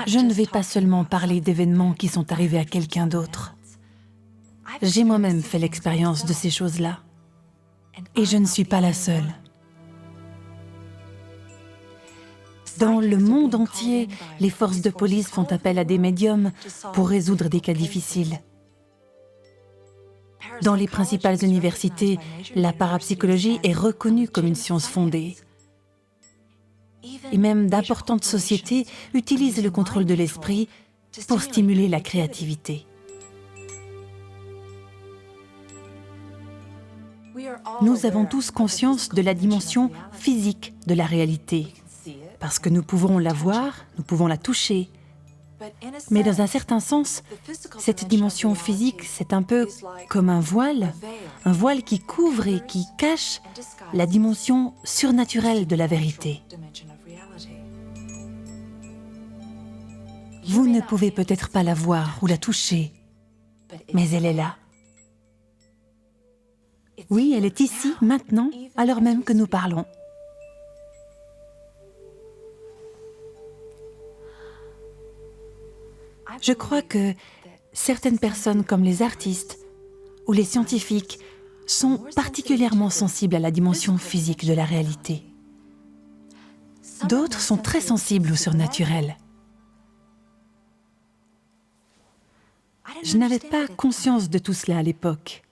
Je ne vais pas seulement parler d'événements qui sont arrivés à quelqu'un d'autre. J'ai moi-même fait l'expérience de ces choses-là. Et je ne suis pas la seule. Dans le monde entier, les forces de police font appel à des médiums pour résoudre des cas difficiles. Dans les principales universités, la parapsychologie est reconnue comme une science fondée. Et même d'importantes sociétés utilisent le contrôle de l'esprit pour stimuler la créativité. Nous avons tous conscience de la dimension physique de la réalité, parce que nous pouvons la voir, nous pouvons la toucher. Mais dans un certain sens, cette dimension physique, c'est un peu comme un voile qui couvre et qui cache la dimension surnaturelle de la vérité. Vous ne pouvez peut-être pas la voir ou la toucher, mais elle est là. Oui, elle est ici, maintenant, alors même que nous parlons. Je crois que certaines personnes, comme les artistes ou les scientifiques, sont particulièrement sensibles à la dimension physique de la réalité. D'autres sont très sensibles au surnaturel. Je n'avais pas conscience de tout cela à l'époque,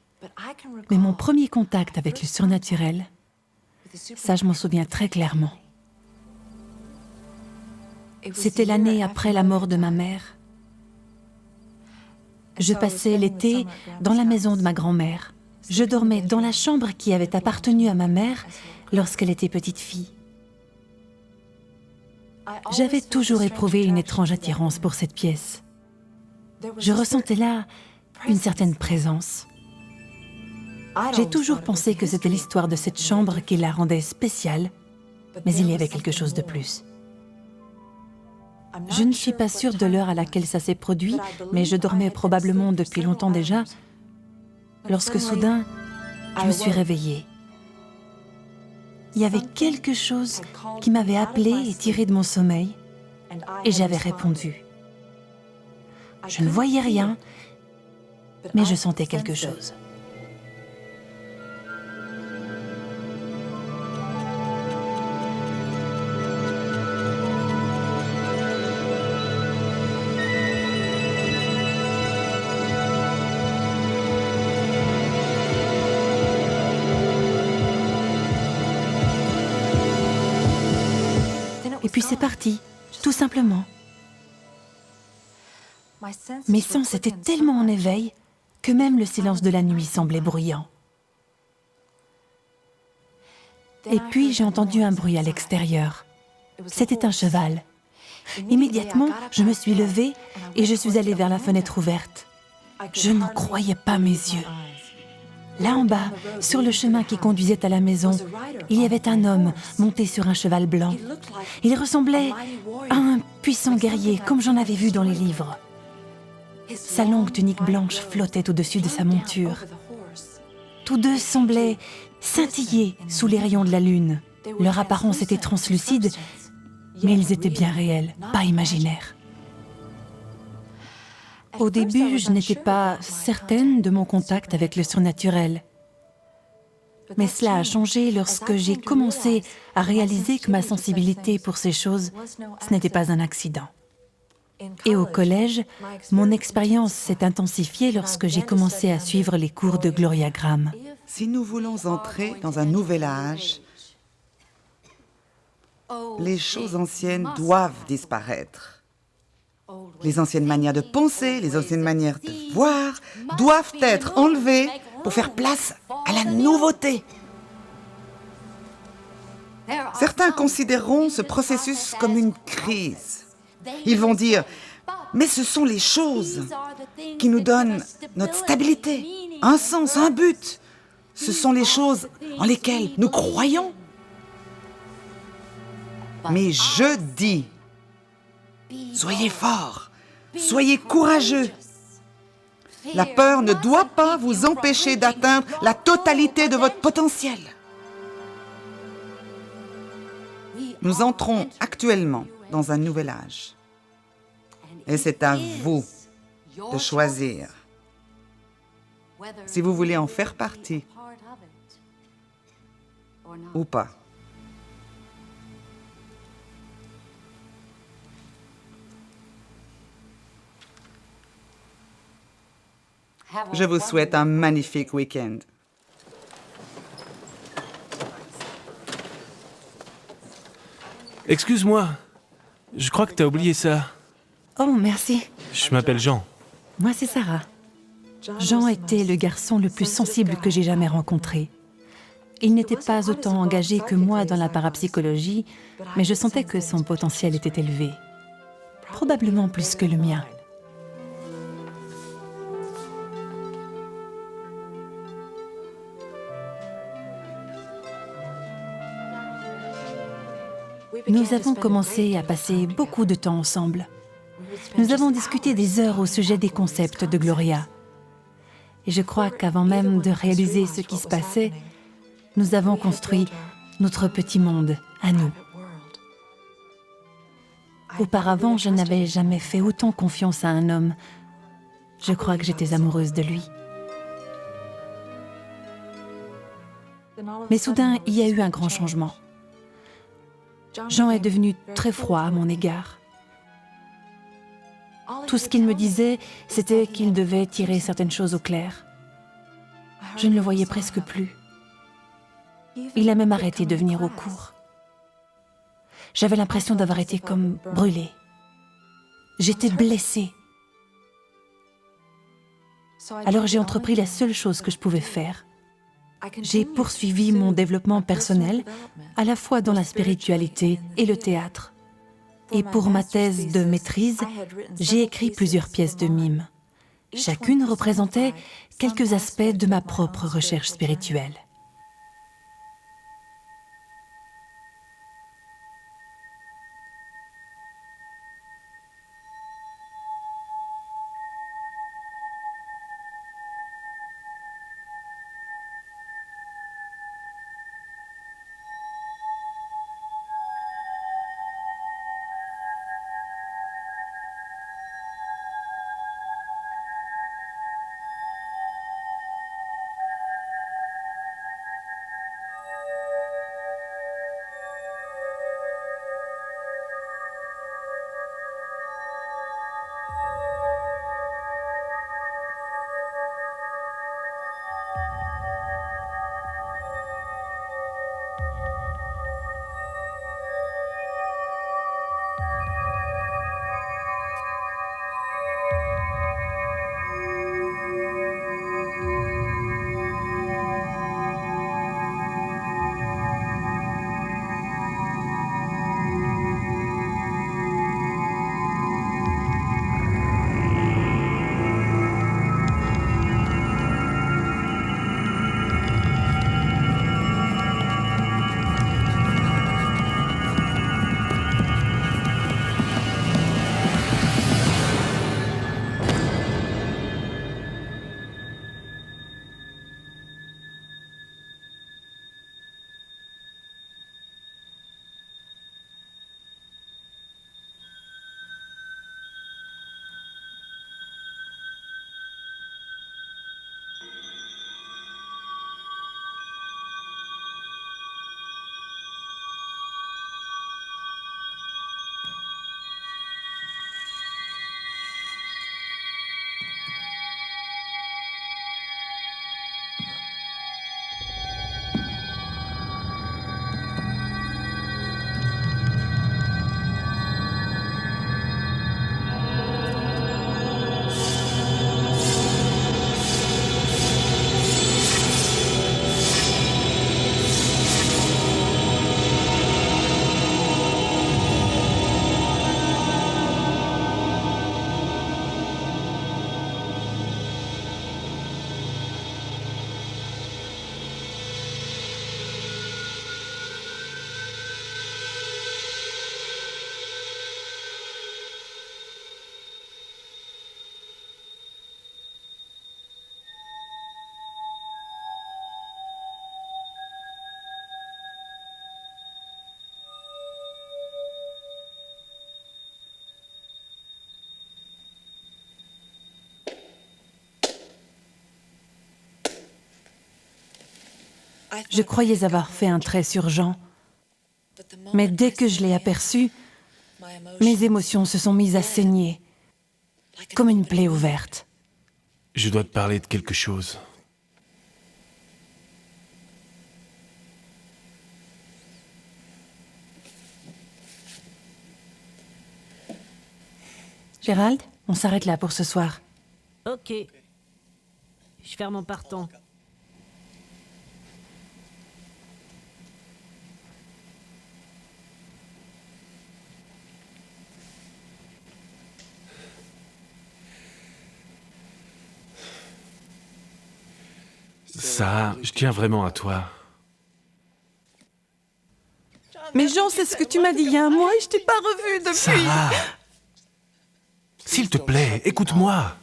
mais mon premier contact avec le surnaturel, ça je m'en souviens très clairement. C'était l'année après la mort de ma mère. Je passais l'été dans la maison de ma grand-mère. Je dormais dans la chambre qui avait appartenu à ma mère lorsqu'elle était petite fille. J'avais toujours éprouvé une étrange attirance pour cette pièce. Je ressentais là une certaine présence. J'ai toujours pensé que c'était l'histoire de cette chambre qui la rendait spéciale, mais il y avait quelque chose de plus. Je ne suis pas sûre de l'heure à laquelle ça s'est produit, mais je dormais probablement depuis longtemps déjà, lorsque soudain, je me suis réveillée. Il y avait quelque chose qui m'avait appelée et tirée de mon sommeil, et j'avais répondu. Je ne voyais rien, mais je sentais quelque chose. Et puis c'est parti, tout simplement. Mes sens étaient tellement en éveil que même le silence de la nuit semblait bruyant. Et puis j'ai entendu un bruit à l'extérieur. C'était un cheval. Immédiatement, je me suis levée et je suis allée vers la fenêtre ouverte. Je n'en croyais pas mes yeux. Là en bas, sur le chemin qui conduisait à la maison, il y avait un homme monté sur un cheval blanc. Il ressemblait à un puissant guerrier, comme j'en avais vu dans les livres. Sa longue tunique blanche flottait au-dessus de sa monture. Tous deux semblaient scintiller sous les rayons de la lune. Leur apparence était translucide, mais ils étaient bien réels, pas imaginaires. Au début, je n'étais pas certaine de mon contact avec le surnaturel. Mais cela a changé lorsque j'ai commencé à réaliser que ma sensibilité pour ces choses, ce n'était pas un accident. Et au collège, mon expérience s'est intensifiée lorsque j'ai commencé à suivre les cours de Gloria Graham. Si nous voulons entrer dans un nouvel âge, les choses anciennes doivent disparaître. Les anciennes manières de penser, les anciennes manières de voir doivent être enlevées pour faire place à la nouveauté. Certains considéreront ce processus comme une crise. Ils vont dire, mais ce sont les choses qui nous donnent notre stabilité, un sens, un but. Ce sont les choses en lesquelles nous croyons. Mais je dis, soyez forts, soyez courageux. La peur ne doit pas vous empêcher d'atteindre la totalité de votre potentiel. Nous entrons actuellement dans un nouvel âge. Et c'est à vous de choisir si vous voulez en faire partie ou pas. Je vous souhaite un magnifique week-end. Excuse-moi, je crois que t'as oublié ça. Oh, merci. Je m'appelle Jean. Moi, c'est Sarah. Jean était le garçon le plus sensible que j'ai jamais rencontré. Il n'était pas autant engagé que moi dans la parapsychologie, mais je sentais que son potentiel était élevé. Probablement plus que le mien. Nous avons commencé à passer beaucoup de temps ensemble. Nous avons discuté des heures au sujet des concepts de Gloria. Et je crois qu'avant même de réaliser ce qui se passait, nous avons construit notre petit monde à nous. Auparavant, je n'avais jamais fait autant confiance à un homme. Je crois que j'étais amoureuse de lui. Mais soudain, il y a eu un grand changement. Jean est devenu très froid à mon égard. Tout ce qu'il me disait, c'était qu'il devait tirer certaines choses au clair. Je ne le voyais presque plus. Il a même arrêté de venir aux cours. J'avais l'impression d'avoir été comme brûlée. J'étais blessée. Alors j'ai entrepris la seule chose que je pouvais faire. J'ai poursuivi mon développement personnel, à la fois dans la spiritualité et le théâtre. Et pour ma thèse de maîtrise, j'ai écrit plusieurs pièces de mime. Chacune représentait quelques aspects de ma propre recherche spirituelle. Je croyais avoir fait un trait sur Jean, mais dès que je l'ai aperçu, mes émotions se sont mises à saigner, comme une plaie ouverte. Je dois te parler de quelque chose. Gérald, on s'arrête là pour ce soir. Ok. Je ferme en partant. Sarah, je tiens vraiment à toi. Mais Jean, c'est ce que tu m'as dit il y a un mois et je t'ai pas revu depuis. Sarah! S'il te plaît, écoute-moi.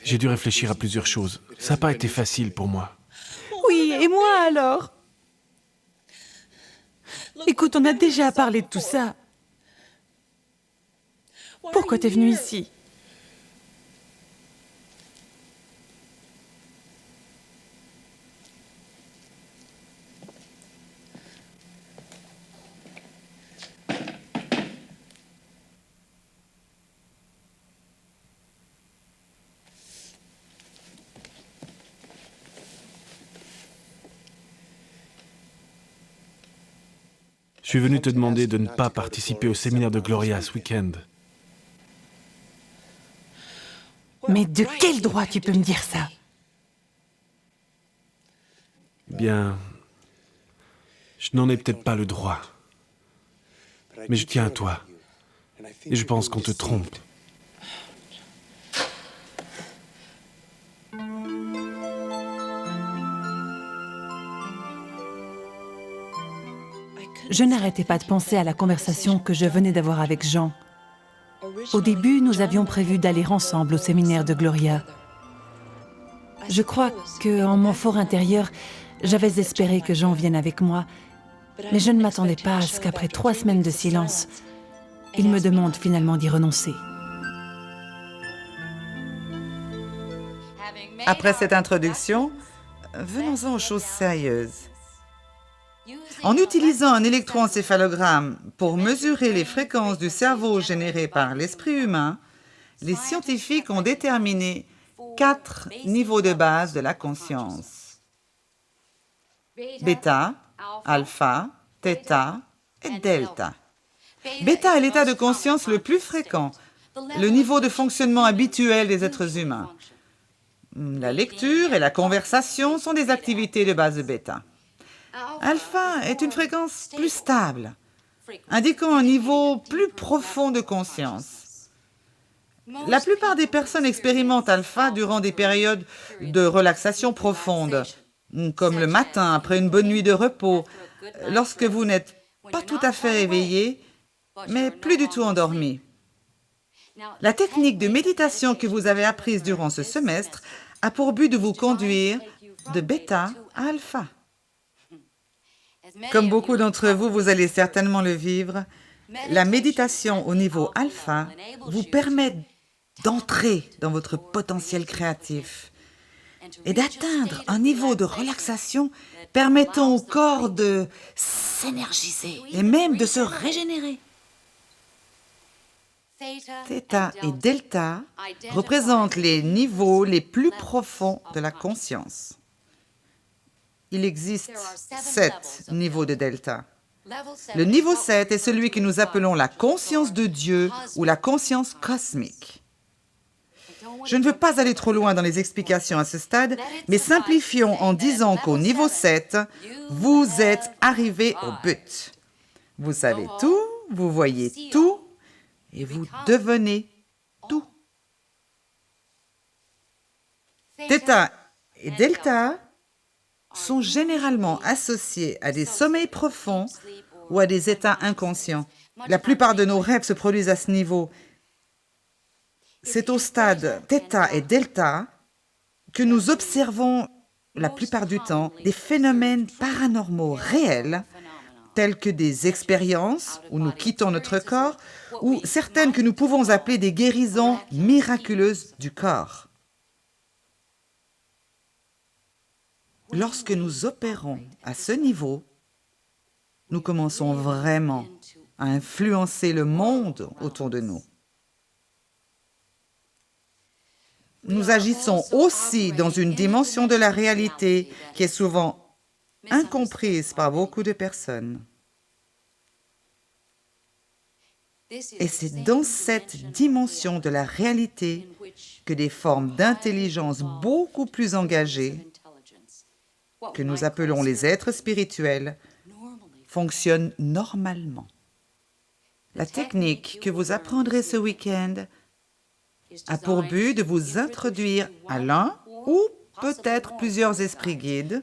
J'ai dû réfléchir à plusieurs choses. Ça n'a pas été facile pour moi. Oui, et moi alors? Écoute, on a déjà parlé de tout ça. Pourquoi t'es venu ici? Je suis venu te demander de ne pas participer au séminaire de Gloria ce week-end. Mais de quel droit tu peux me dire ça? Bien, je n'en ai peut-être pas le droit. Mais je tiens à toi. Et je pense qu'on te trompe. Je n'arrêtais pas de penser à la conversation que je venais d'avoir avec Jean. Au début, nous avions prévu d'aller ensemble au séminaire de Gloria. Je crois qu'en mon fort intérieur, j'avais espéré que Jean vienne avec moi, mais je ne m'attendais pas à ce qu'après 3 semaines de silence, il me demande finalement d'y renoncer. Après cette introduction, venons-en aux choses sérieuses. En utilisant un électroencéphalogramme pour mesurer les fréquences du cerveau générées par l'esprit humain, les scientifiques ont déterminé 4 niveaux de base de la conscience. Bêta, alpha, theta et delta. Bêta est l'état de conscience le plus fréquent, le niveau de fonctionnement habituel des êtres humains. La lecture et la conversation sont des activités de base de bêta. Alpha est une fréquence plus stable, indiquant un niveau plus profond de conscience. La plupart des personnes expérimentent alpha durant des périodes de relaxation profonde, comme le matin après une bonne nuit de repos, lorsque vous n'êtes pas tout à fait éveillé, mais plus du tout endormi. La technique de méditation que vous avez apprise durant ce semestre a pour but de vous conduire de bêta à alpha. Comme beaucoup d'entre vous, vous allez certainement le vivre, la méditation au niveau alpha vous permet d'entrer dans votre potentiel créatif et d'atteindre un niveau de relaxation permettant au corps de s'énergiser et même de se régénérer. Theta et delta représentent les niveaux les plus profonds de la conscience. Il existe 7 niveaux de delta. Le niveau 7 est celui que nous appelons la conscience de Dieu ou la conscience cosmique. Je ne veux pas aller trop loin dans les explications à ce stade, mais simplifions en disant qu'au niveau 7, vous êtes arrivé au but. Vous savez tout, vous voyez tout, et vous devenez tout. Theta et delta sont généralement associés à des sommeils profonds ou à des états inconscients. La plupart de nos rêves se produisent à ce niveau. C'est au stade theta et delta que nous observons la plupart du temps des phénomènes paranormaux réels telles que des expériences où nous quittons notre corps, ou certaines que nous pouvons appeler des guérisons miraculeuses du corps. Lorsque nous opérons à ce niveau, nous commençons vraiment à influencer le monde autour de nous. Nous agissons aussi dans une dimension de la réalité qui est souvent incomprise par beaucoup de personnes. Et c'est dans cette dimension de la réalité que des formes d'intelligence beaucoup plus engagées, que nous appelons les êtres spirituels, fonctionnent normalement. La technique que vous apprendrez ce week-end a pour but de vous introduire à l'un ou peut-être plusieurs esprits guides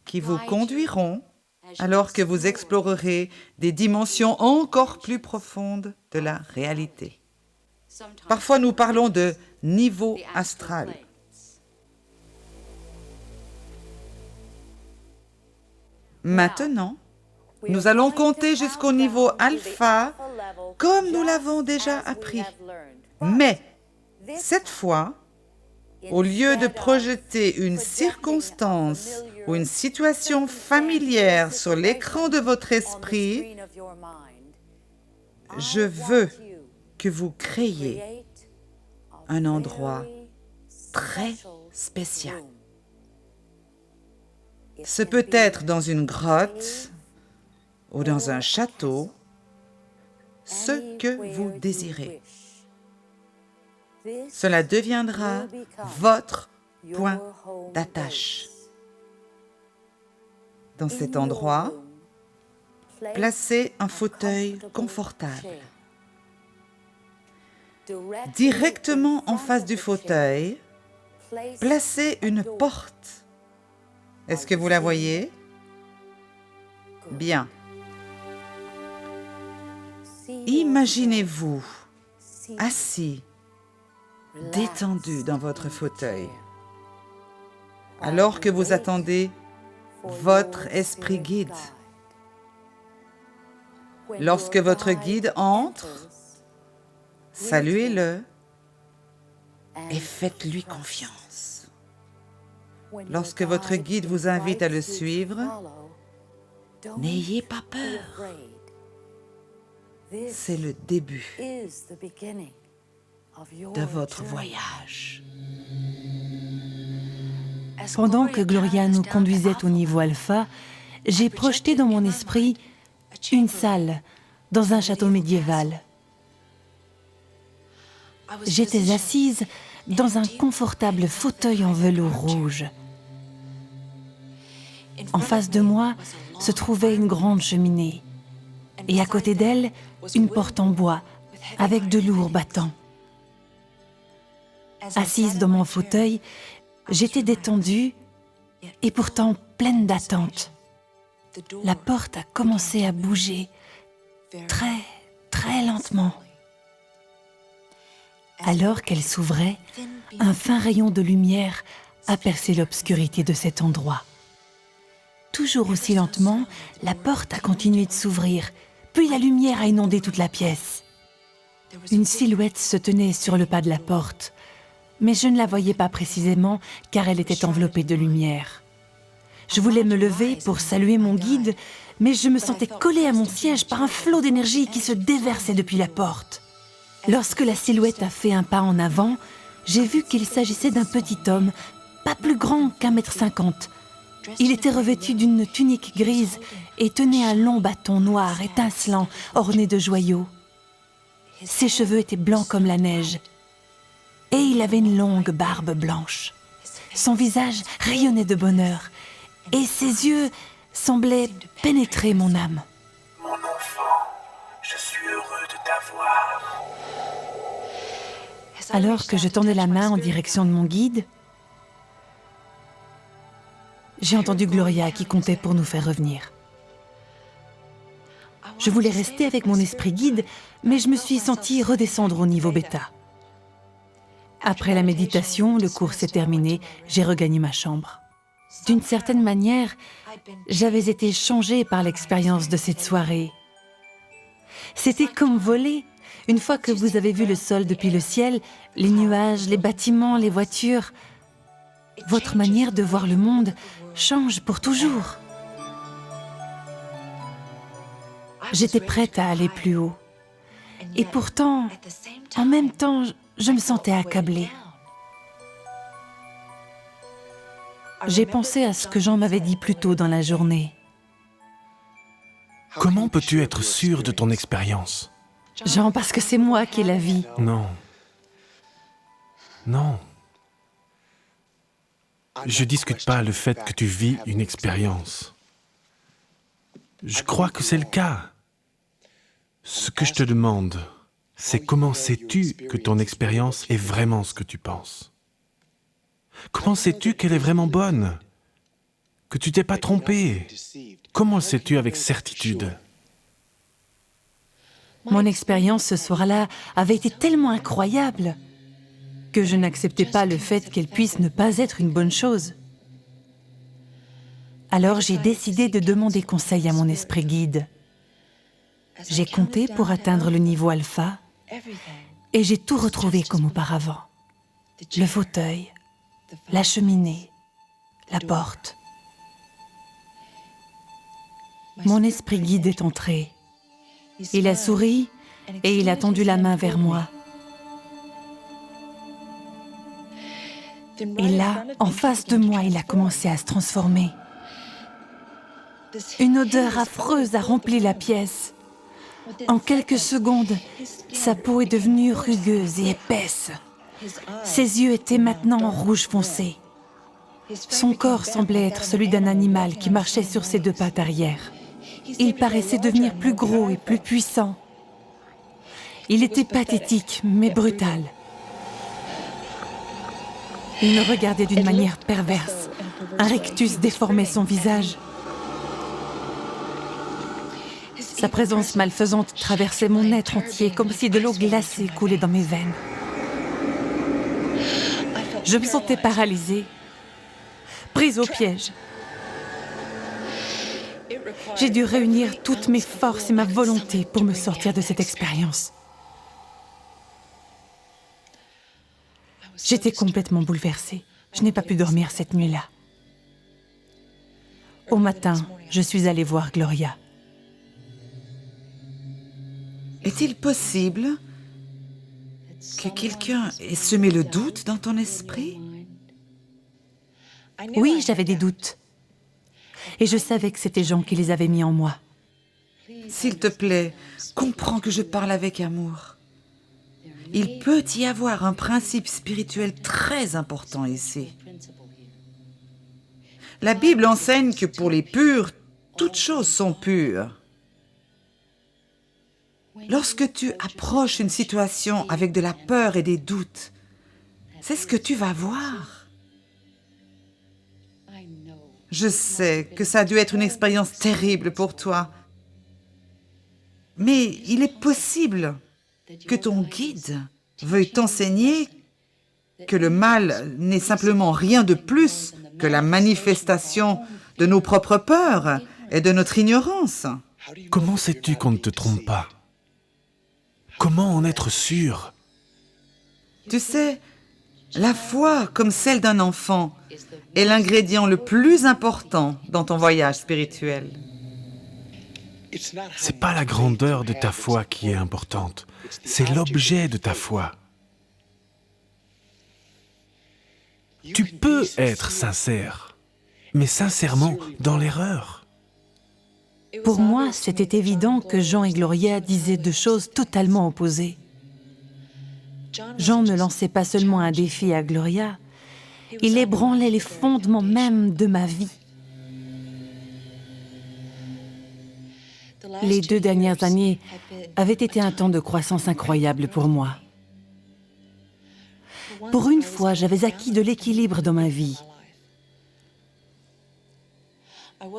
qui vous conduiront alors que vous explorerez des dimensions encore plus profondes de la réalité. Parfois, nous parlons de niveau astral. Maintenant, nous allons compter jusqu'au niveau alpha comme nous l'avons déjà appris. Mais, cette fois, au lieu de projeter une circonstance ou une situation familière sur l'écran de votre esprit, je veux que vous créiez un endroit très spécial. Ce peut être dans une grotte ou dans un château, ce que vous désirez. Cela deviendra votre point d'attache. Dans cet endroit, placez un fauteuil confortable. Directement en face du fauteuil, placez une porte. Est-ce que vous la voyez? Bien. Imaginez-vous assis, détendu dans votre fauteuil, alors que vous attendez votre esprit guide. Lorsque votre guide entre, saluez-le et faites-lui confiance. Lorsque votre guide vous invite à le suivre, n'ayez pas peur. C'est le début de votre voyage. Pendant que Gloria nous conduisait au niveau alpha, j'ai projeté dans mon esprit une salle dans un château médiéval. J'étais assise dans un confortable fauteuil en velours rouge. En face de moi se trouvait une grande cheminée et à côté d'elle, une porte en bois avec de lourds battants. Assise dans mon fauteuil, j'étais détendue et pourtant pleine d'attente. La porte a commencé à bouger très, très lentement. Alors qu'elle s'ouvrait, un fin rayon de lumière a percé l'obscurité de cet endroit. Toujours aussi lentement, la porte a continué de s'ouvrir, puis la lumière a inondé toute la pièce. Une silhouette se tenait sur le pas de la porte, mais je ne la voyais pas précisément car elle était enveloppée de lumière. Je voulais me lever pour saluer mon guide, mais je me sentais collée à mon siège par un flot d'énergie qui se déversait depuis la porte. Lorsque la silhouette a fait un pas en avant, j'ai vu qu'il s'agissait d'un petit homme, pas plus grand qu'1,50 m. Il était revêtu d'une tunique grise et tenait un long bâton noir étincelant, orné de joyaux. Ses cheveux étaient blancs comme la neige et il avait une longue barbe blanche. Son visage rayonnait de bonheur et ses yeux semblaient pénétrer mon âme. Mon enfant, je suis heureux de t'avoir. Alors que je tendais la main en direction de mon guide, j'ai entendu Gloria qui comptait pour nous faire revenir. Je voulais rester avec mon esprit guide, mais je me suis sentie redescendre au niveau bêta. Après la méditation, le cours s'est terminé, j'ai regagné ma chambre. D'une certaine manière, j'avais été changée par l'expérience de cette soirée. C'était comme voler. Une fois que vous avez vu le sol depuis le ciel, les nuages, les bâtiments, les voitures, votre manière de voir le monde change pour toujours. J'étais prête à aller plus haut. Et pourtant, en même temps, je me sentais accablée. J'ai pensé à ce que Jean m'avait dit plus tôt dans la journée. Comment peux-tu être sûr de ton expérience? Jean, parce que c'est moi qui ai la vie. Non. Non. Je discute pas le fait que tu vis une expérience. Je crois que c'est le cas. Ce que je te demande, c'est comment sais-tu que ton expérience est vraiment ce que tu penses? Comment sais-tu qu'elle est vraiment bonne? Que tu t'es pas trompé? Comment le sais-tu avec certitude? Mon expérience ce soir-là avait été tellement incroyable que je n'acceptais pas le fait qu'elle puisse ne pas être une bonne chose. Alors j'ai décidé de demander conseil à mon esprit guide. J'ai compté pour atteindre le niveau alpha et j'ai tout retrouvé comme auparavant. Le fauteuil, la cheminée, la porte. Mon esprit guide est entré. Il a souri et il a tendu la main vers moi. Et là, en face de moi, il a commencé à se transformer. Une odeur affreuse a rempli la pièce. En quelques secondes, sa peau est devenue rugueuse et épaisse. Ses yeux étaient maintenant en rouge foncé. Son corps semblait être celui d'un animal qui marchait sur ses deux pattes arrière. Il paraissait devenir plus gros et plus puissant. Il était pathétique, mais brutal. Il me regardait d'une manière perverse. Un rictus déformait son visage. Sa présence malfaisante traversait mon être entier comme si de l'eau glacée coulait dans mes veines. Je me sentais paralysée, prise au piège. J'ai dû réunir toutes mes forces et ma volonté pour me sortir de cette expérience. J'étais complètement bouleversée. Je n'ai pas pu dormir cette nuit-là. Au matin, je suis allée voir Gloria. Est-il possible que quelqu'un ait semé le doute dans ton esprit? Oui, j'avais des doutes. Et je savais que c'était Jean qui les avait mis en moi. S'il te plaît, comprends que je parle avec amour. Il peut y avoir un principe spirituel très important ici. La Bible enseigne que pour les purs, toutes choses sont pures. Lorsque tu approches une situation avec de la peur et des doutes, c'est ce que tu vas voir. Je sais que ça a dû être une expérience terrible pour toi, mais il est possible que ton guide veuille t'enseigner que le mal n'est simplement rien de plus que la manifestation de nos propres peurs et de notre ignorance. Comment sais-tu qu'on ne te trompe pas? Comment en être sûr? Tu sais, la foi, comme celle d'un enfant, est l'ingrédient le plus important dans ton voyage spirituel. C'est pas la grandeur de ta foi qui est importante, c'est l'objet de ta foi. Tu peux être sincère, mais sincèrement dans l'erreur. Pour moi, c'était évident que Jean et Gloria disaient deux choses totalement opposées. Jean ne lançait pas seulement un défi à Gloria, il ébranlait les fondements même de ma vie. Les 2 dernières années avaient été un temps de croissance incroyable pour moi. Pour une fois, j'avais acquis de l'équilibre dans ma vie.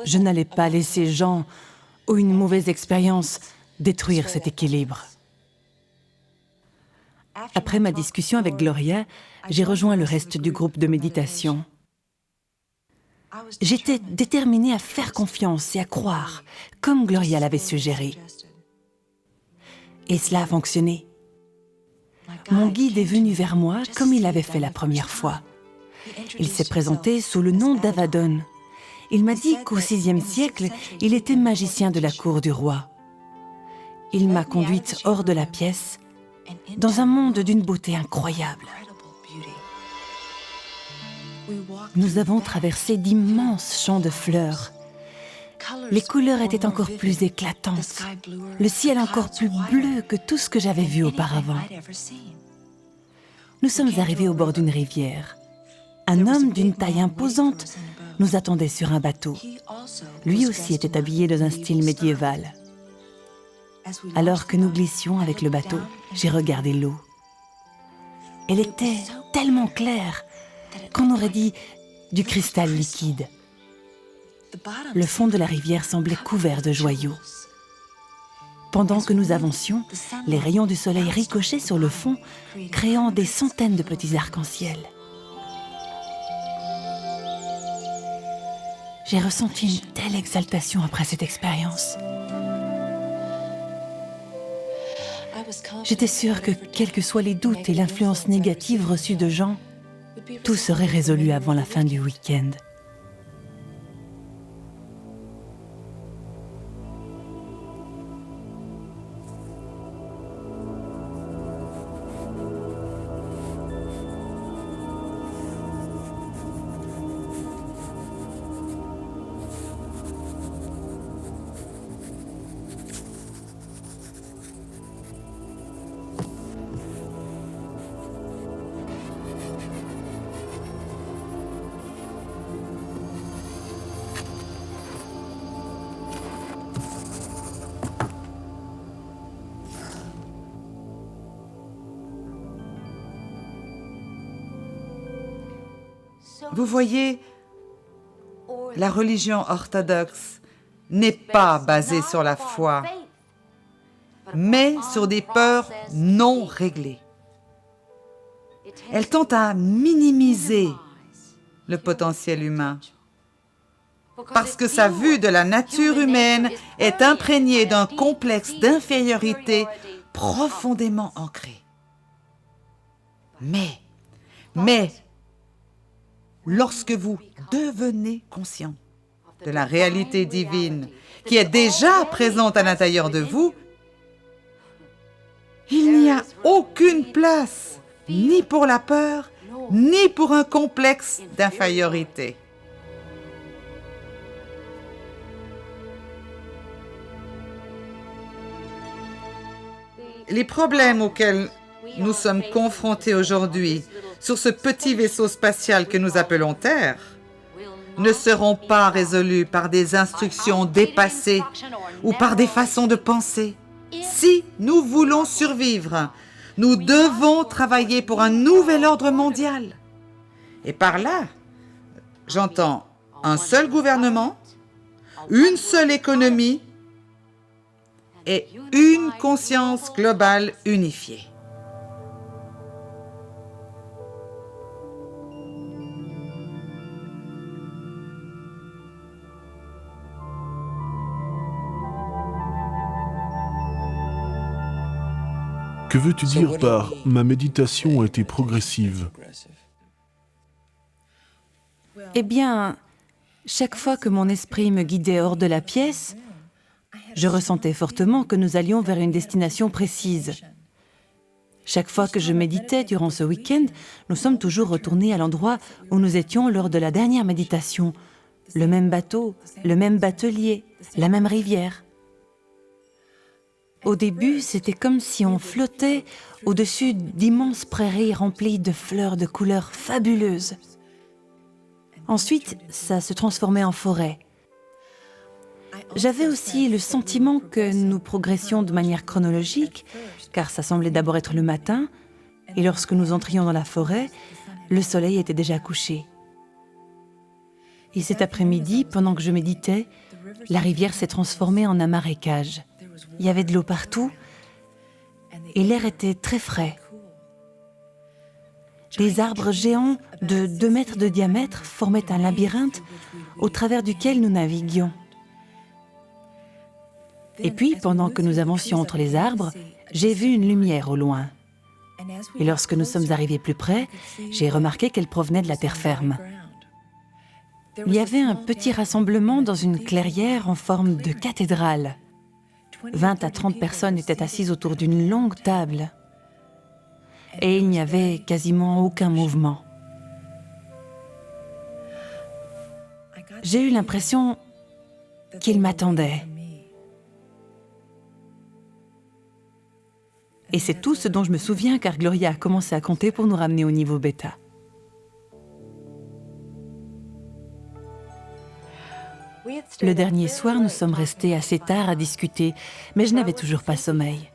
Je n'allais pas laisser Jean ou une mauvaise expérience détruire cet équilibre. Après ma discussion avec Gloria, j'ai rejoint le reste du groupe de méditation. J'étais déterminée à faire confiance et à croire, comme Gloria l'avait suggéré. Et cela a fonctionné. Mon guide est venu vers moi comme il l'avait fait la première fois. Il s'est présenté sous le nom d'Avadon. Il m'a dit qu'au VIe siècle, il était magicien de la cour du roi. Il m'a conduite hors de la pièce, dans un monde d'une beauté incroyable. Nous avons traversé d'immenses champs de fleurs. Les couleurs étaient encore plus éclatantes, le ciel encore plus bleu que tout ce que j'avais vu auparavant. Nous sommes arrivés au bord d'une rivière. Un homme d'une taille imposante nous attendait sur un bateau. Lui aussi était habillé dans un style médiéval. Alors que nous glissions avec le bateau, j'ai regardé l'eau. Elle était tellement claire qu'on aurait dit du cristal liquide. Le fond de la rivière semblait couvert de joyaux. Pendant que nous avancions, les rayons du soleil ricochaient sur le fond, créant des centaines de petits arcs-en-ciel. J'ai ressenti une telle exaltation après cette expérience. J'étais sûre que, quels que soient les doutes et l'influence négative reçue de Jean, tout serait résolu avant la fin du week-end. Vous voyez, la religion orthodoxe n'est pas basée sur la foi, mais sur des peurs non réglées. Elle tente à minimiser le potentiel humain, parce que sa vue de la nature humaine est imprégnée d'un complexe d'infériorité profondément ancré. Mais, lorsque vous devenez conscient de la réalité divine qui est déjà présente à l'intérieur de vous, il n'y a aucune place, ni pour la peur, ni pour un complexe d'infériorité. Les problèmes auxquels nous sommes confrontés aujourd'hui sur ce petit vaisseau spatial que nous appelons Terre ne seront pas résolus par des instructions dépassées ou par des façons de penser. Si nous voulons survivre, nous devons travailler pour un nouvel ordre mondial. Et par là, j'entends un seul gouvernement, une seule économie et une conscience globale unifiée. Que veux-tu dire par « ma méditation a été progressive » ? Eh bien, chaque fois que mon esprit me guidait hors de la pièce, je ressentais fortement que nous allions vers une destination précise. Chaque fois que je méditais durant ce week-end, nous sommes toujours retournés à l'endroit où nous étions lors de la dernière méditation. Le même bateau, le même batelier, la même rivière. Au début, c'était comme si on flottait au-dessus d'immenses prairies remplies de fleurs de couleurs fabuleuses. Ensuite, ça se transformait en forêt. J'avais aussi le sentiment que nous progressions de manière chronologique, car ça semblait d'abord être le matin, et lorsque nous entrions dans la forêt, le soleil était déjà couché. Et cet après-midi, pendant que je méditais, la rivière s'est transformée en un marécage. Il y avait de l'eau partout et l'air était très frais. Des arbres géants de 2 mètres de diamètre formaient un labyrinthe au travers duquel nous naviguions. Et puis, pendant que nous avancions entre les arbres, j'ai vu une lumière au loin. Et lorsque nous sommes arrivés plus près, j'ai remarqué qu'elle provenait de la terre ferme. Il y avait un petit rassemblement dans une clairière en forme de cathédrale. 20 à 30 personnes étaient assises autour d'une longue table. Et il n'y avait quasiment aucun mouvement. J'ai eu l'impression qu'ils m'attendaient. Et c'est tout ce dont je me souviens car Gloria a commencé à compter pour nous ramener au niveau bêta. Le dernier soir, nous sommes restés assez tard à discuter, mais je n'avais toujours pas sommeil.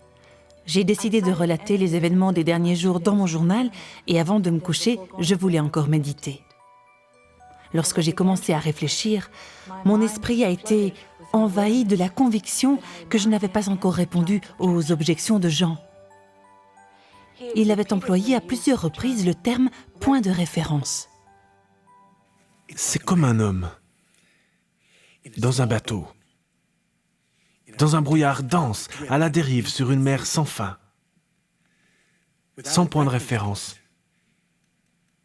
J'ai décidé de relater les événements des derniers jours dans mon journal et avant de me coucher, je voulais encore méditer. Lorsque j'ai commencé à réfléchir, mon esprit a été envahi de la conviction que je n'avais pas encore répondu aux objections de Jean. Il avait employé à plusieurs reprises le terme « point de référence ». C'est comme un homme, dans un bateau, dans un brouillard dense, à la dérive sur une mer sans fin, sans point de référence.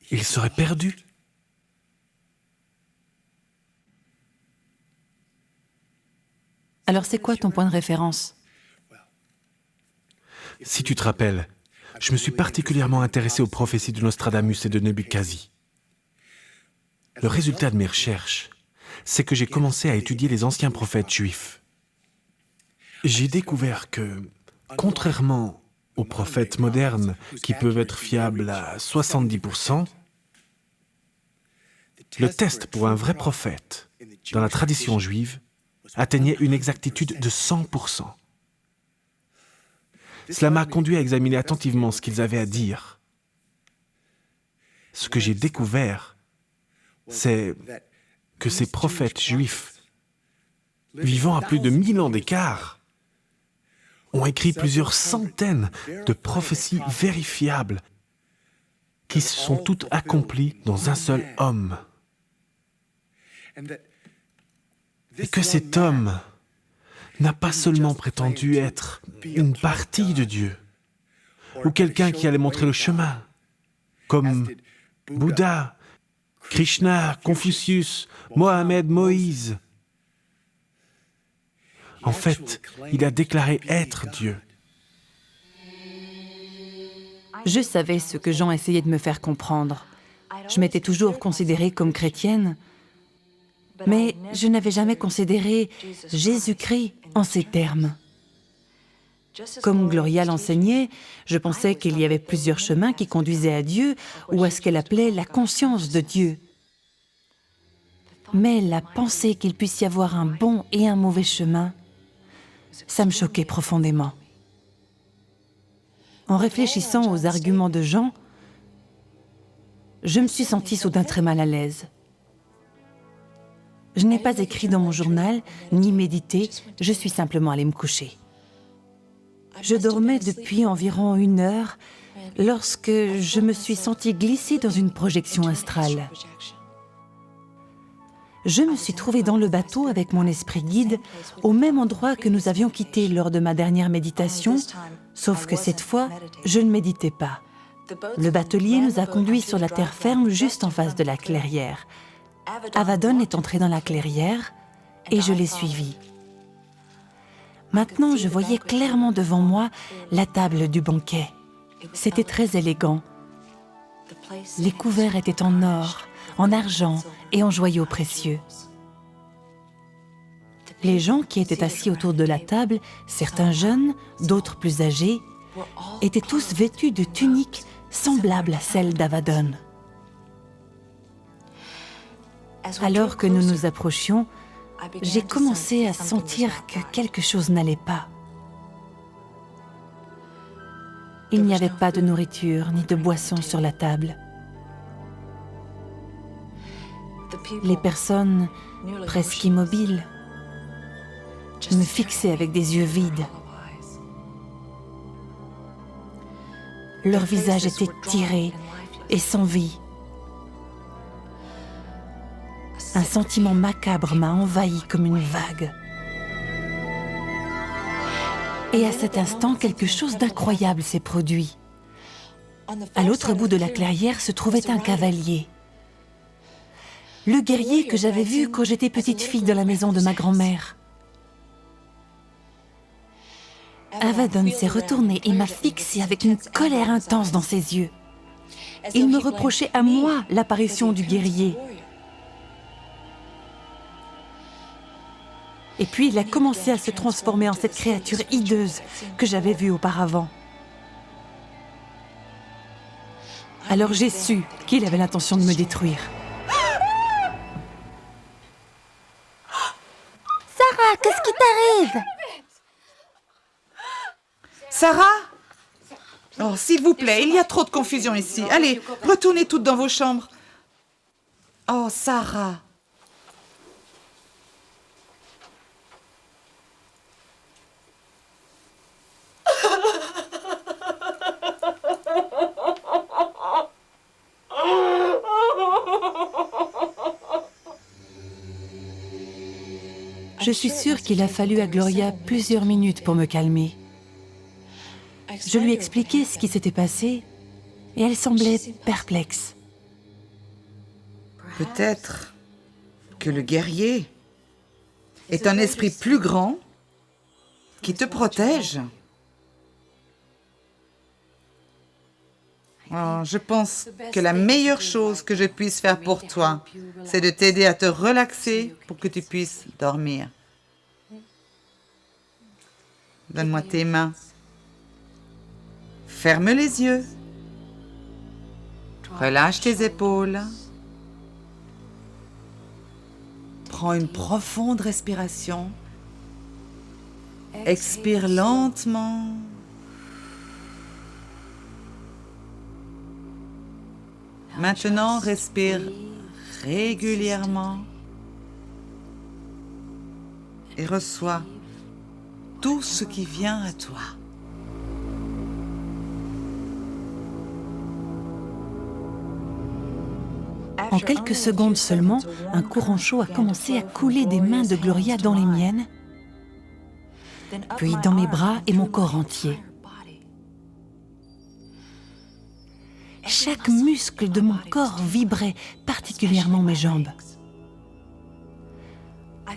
Il serait perdu. Alors c'est quoi ton point de référence? Si tu te rappelles, je me suis particulièrement intéressé aux prophéties de Nostradamus et de Nebuchadnezzar. Le résultat de mes recherches, c'est que j'ai commencé à étudier les anciens prophètes juifs. J'ai découvert que, contrairement aux prophètes modernes qui peuvent être fiables à 70%, le test pour un vrai prophète, dans la tradition juive, atteignait une exactitude de 100%. Cela m'a conduit à examiner attentivement ce qu'ils avaient à dire. Ce que j'ai découvert, c'est que ces prophètes juifs, vivant à plus de 1000 ans d'écart, ont écrit plusieurs centaines de prophéties vérifiables qui se sont toutes accomplies dans un seul homme. Et que cet homme n'a pas seulement prétendu être une partie de Dieu, ou quelqu'un qui allait montrer le chemin, comme Bouddha, Krishna, Confucius, Mohamed, Moïse. En fait, il a déclaré être Dieu. Je savais ce que Jean essayait de me faire comprendre. Je m'étais toujours considérée comme chrétienne, mais je n'avais jamais considéré Jésus-Christ en ces termes. Comme Gloria l'enseignait, je pensais qu'il y avait plusieurs chemins qui conduisaient à Dieu ou à ce qu'elle appelait la conscience de Dieu. Mais la pensée qu'il puisse y avoir un bon et un mauvais chemin, ça me choquait profondément. En réfléchissant aux arguments de Jean, je me suis sentie soudain très mal à l'aise. Je n'ai pas écrit dans mon journal, ni médité, je suis simplement allée me coucher. Je dormais depuis environ 1 heure lorsque je me suis sentie glisser dans une projection astrale. Je me suis trouvée dans le bateau avec mon esprit guide au même endroit que nous avions quitté lors de ma dernière méditation, sauf que cette fois, je ne méditais pas. Le batelier nous a conduits sur la terre ferme juste en face de la clairière. Abaddon est entré dans la clairière et je l'ai suivi. Maintenant, je voyais clairement devant moi la table du banquet. C'était très élégant. Les couverts étaient en or, en argent et en joyaux précieux. Les gens qui étaient assis autour de la table, certains jeunes, d'autres plus âgés, étaient tous vêtus de tuniques semblables à celles d'Abaddon. Alors que nous nous approchions, j'ai commencé à sentir que quelque chose n'allait pas. Il n'y avait pas de nourriture ni de boisson sur la table. Les personnes, presque immobiles, me fixaient avec des yeux vides. Leurs visages étaient tirés et sans vie. Un sentiment macabre m'a envahi comme une vague. Et à cet instant, quelque chose d'incroyable s'est produit. À l'autre bout de la clairière se trouvait un cavalier. Le guerrier que j'avais vu quand j'étais petite fille dans la maison de ma grand-mère. Abaddon s'est retourné et m'a fixé avec une colère intense dans ses yeux. Il me reprochait à moi l'apparition du guerrier. Et puis il a commencé à se transformer en cette créature hideuse que j'avais vue auparavant. Alors j'ai su qu'il avait l'intention de me détruire. Sarah, qu'est-ce qui t'arrive? Sarah? Oh, s'il vous plaît, il y a trop de confusion ici. Allez, retournez toutes dans vos chambres. Oh, Sarah. Je suis sûre qu'il a fallu à Gloria plusieurs minutes pour me calmer. Je lui expliquais ce qui s'était passé et elle semblait perplexe. Peut-être que le guerrier est un esprit plus grand qui te protège. Oh, je pense que la meilleure chose que je puisse faire pour toi, c'est de t'aider à te relaxer pour que tu puisses dormir. Donne-moi tes mains. Ferme les yeux. Relâche tes épaules. Prends une profonde respiration. Expire lentement. Maintenant, respire régulièrement et reçois tout ce qui vient à toi. En quelques secondes seulement, un courant chaud a commencé à couler des mains de Gloria dans les miennes, puis dans mes bras et mon corps entier. Chaque muscle de mon corps vibrait, particulièrement mes jambes.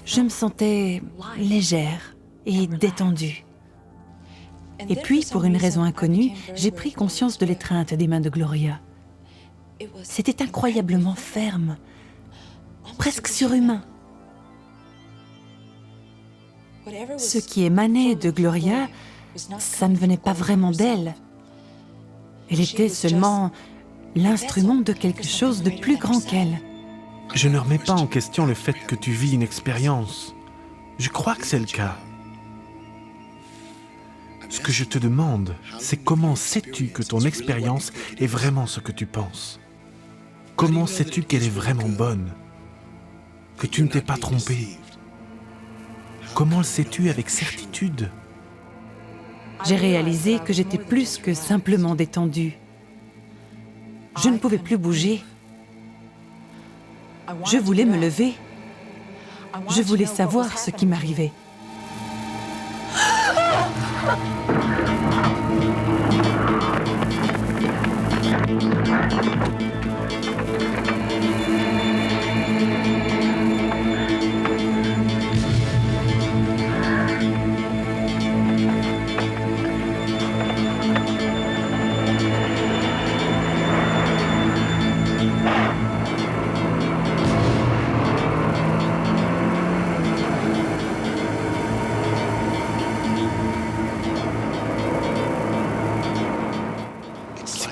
Je me sentais légère et détendue. Et puis, pour une raison inconnue, j'ai pris conscience de l'étreinte des mains de Gloria. C'était incroyablement ferme, presque surhumain. Ce qui émanait de Gloria, ça ne venait pas vraiment d'elle. Elle était seulement l'instrument de quelque chose de plus grand qu'elle. Je ne remets pas en question le fait que tu vis une expérience. Je crois que c'est le cas. Ce que je te demande, c'est comment sais-tu que ton expérience est vraiment ce que tu penses? Comment sais-tu qu'elle est vraiment bonne? Que tu ne t'es pas trompé? Comment le sais-tu avec certitude? J'ai réalisé que j'étais plus que simplement détendue. Je ne pouvais plus bouger. Je voulais me lever. Je voulais savoir ce qui m'arrivait.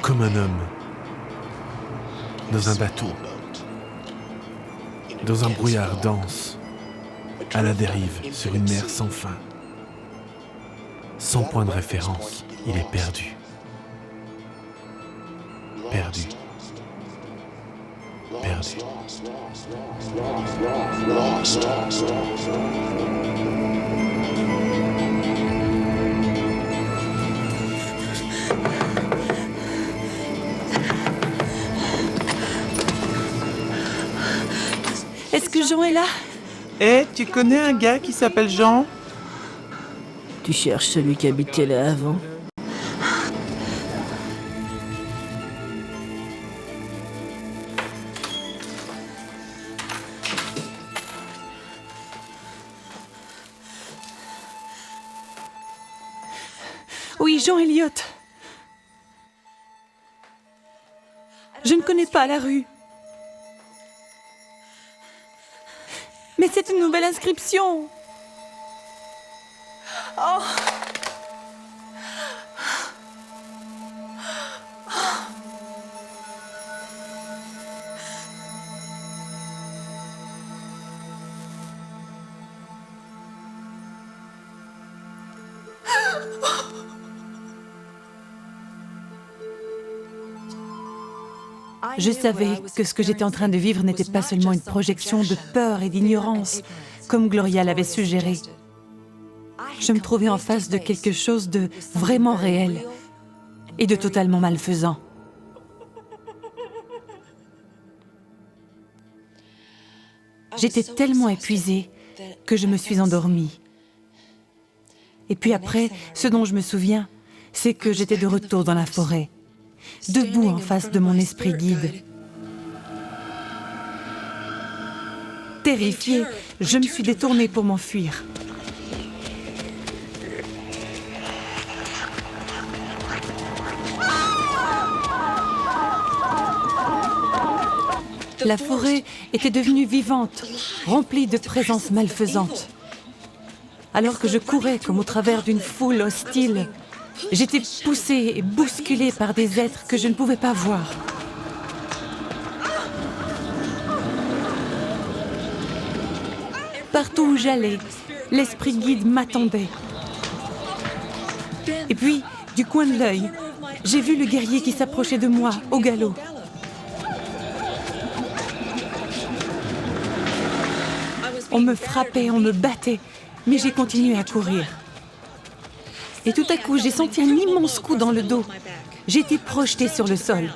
Comme un homme, dans un bateau, dans un brouillard dense, à la dérive sur une mer sans fin. Sans point de référence, il est perdu. Perdu. Perdu. Jean est là? Eh, tu connais un gars qui s'appelle Jean? Tu cherches celui qui habitait là avant? Oui, Jean Elliott. Je ne connais pas la rue. Mais c'est une nouvelle inscription. Oh. Je savais que ce que j'étais en train de vivre n'était pas seulement une projection de peur et d'ignorance, comme Gloria l'avait suggéré. Je me trouvais en face de quelque chose de vraiment réel et de totalement malfaisant. J'étais tellement épuisée que je me suis endormie. Et puis après, ce dont je me souviens, c'est que j'étais de retour dans la forêt, debout en face de mon esprit guide. Terrifiée, je me suis détournée pour m'enfuir. La forêt était devenue vivante, remplie de présences malfaisantes. Alors que je courais comme au travers d'une foule hostile, j'étais poussée et bousculée par des êtres que je ne pouvais pas voir. Partout où j'allais, l'esprit guide m'attendait. Et puis, du coin de l'œil, j'ai vu le guerrier qui s'approchait de moi, au galop. On me frappait, on me battait, mais j'ai continué à courir. Et tout à coup, j'ai senti un immense coup dans le dos. J'ai été projetée sur le sol.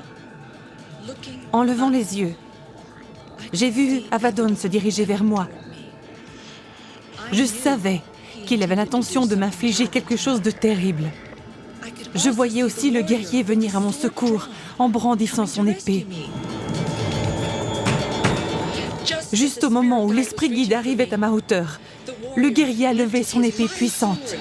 En levant les yeux, j'ai vu Abaddon se diriger vers moi. Je savais qu'il avait l'intention de m'infliger quelque chose de terrible. Je voyais aussi le guerrier venir à mon secours en brandissant son épée. Juste au moment où l'esprit guide arrivait à ma hauteur, le guerrier a levé son épée puissante.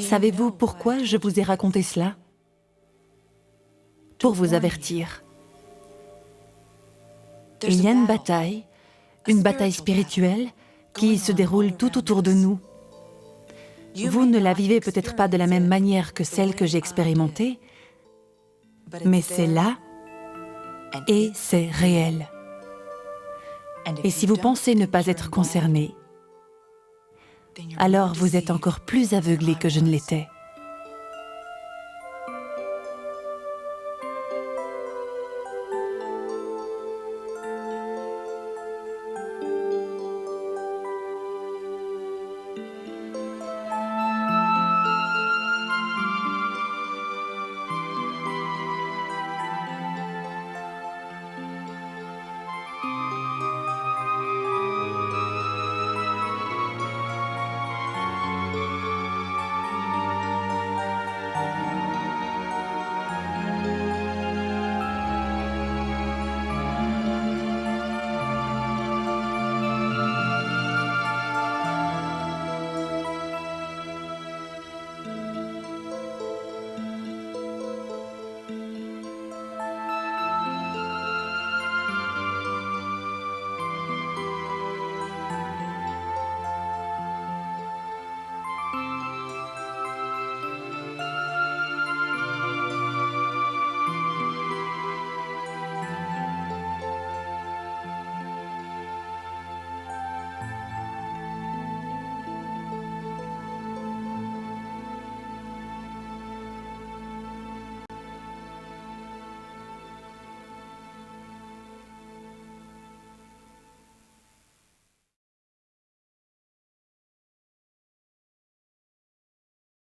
Savez-vous pourquoi je vous ai raconté cela? Pour vous avertir. Il y a une bataille spirituelle qui se déroule tout autour de nous. Vous ne la vivez peut-être pas de la même manière que celle que j'ai expérimentée, mais c'est là et c'est réel. Et si vous pensez ne pas être concerné, alors vous êtes encore plus aveuglé que je ne l'étais.